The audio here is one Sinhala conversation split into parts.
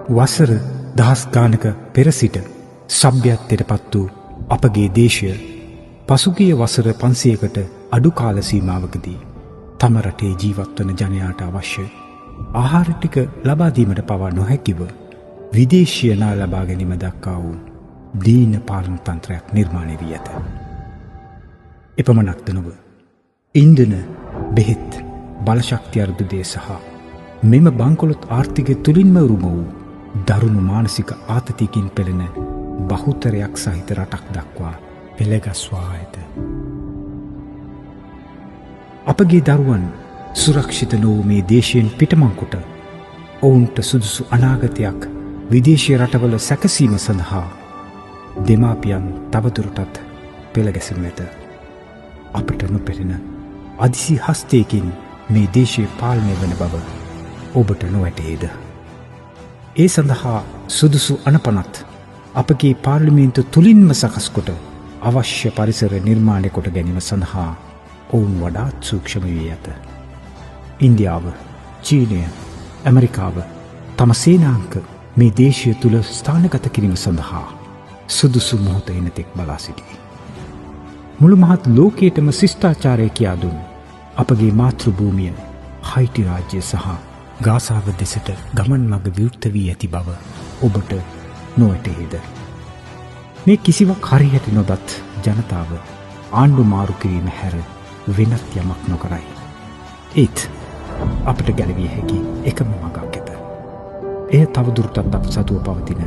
වසර දහස් ගානක පෙර සිට සભ્યත්වයට පත් වූ අපගේ දේශය පසුගිය වසර 500කට අඩු කාල සීමාවකදී තම රටේ ජීවත්වන ජනයාට අවශ්‍ය ආහාර ටික ලබා දීමට පවා නොහැකිව විදේශීය ණය ලබා ගැනීම දක්වා වූ දීන පාලන තන්ත්‍රයක් නිර්මාණය වී ඇත. එපමණක්ද නොව ඉන්ධන, බෙහෙත්, බලශක්ති අර්බුදය සහ මෙම බංකොලොත් ආර්ථිකය තුළින්ම උරුම වූ දරුණු මානසික ආතතියකින් පෙළෙන බහුතරයක් සහිත රටක් දක්වා පෙළගස්වා ඇත. අපගේ දරුවන් සුරක්ෂිත නොවූ මේ දේශයෙන් පිටමංකොට ඔවුන්ට සුදුසු අනාගතයක් විදේශීය රටවල සැකසීම සඳහා දෙමාපියන් තවදුරටත් පෙළගැසෙනු ඇත. අපට නොපෙනෙන අදිසි හස්තයකින් මේ දේශය පාලනය වන බව ඔබට නොවැටේද? ඒ සඳහා සුදුසු අනපනත් අපගේ පාර්ලිමේන්තු තුළින්ම සකස් කොට අවශ්‍ය පරිසර නිර්මාණය කොට ගැනීම සඳහා ඔවුන් වඩාත් සූක්ෂම වී ඇත. ඉන්දියාව, චීනය, ඇමරිකාව තම සේනාංක මේ දේශය තුළ ස්ථානගත කිරීම සඳහා සුදුසු මොහොත එනතෙක් බලා සිටී. මුළු මහත් ලෝකයටම ශිෂ්ටාචාරය කියා දුන් අපගේ මාතෘභූමිය හයිටි රාජ්‍ය සහ ගාසාව දෙසට ගමන් මඟ විවෘත වී ඇති බව ඔබට නොවැටහේද? මේ කිසිවක් හරියට නොදත් ජනතාව ආණ්ඩු මාරු කිරීම හැර වෙනත් යමක් නොකරයි. ඒත් අපට ගැලවිය හැකි එකම මඟක් ඇත. එය තවදුරටත් අප සතුව පවතින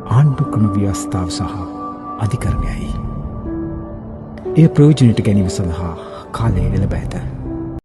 ආණ්ඩු ක්‍රම ව්‍යවස්ථාව සහ අධිකරණයයි. එය ප්‍රයෝජනයට ගැනීම සඳහා කාලය එළඹ ඇත.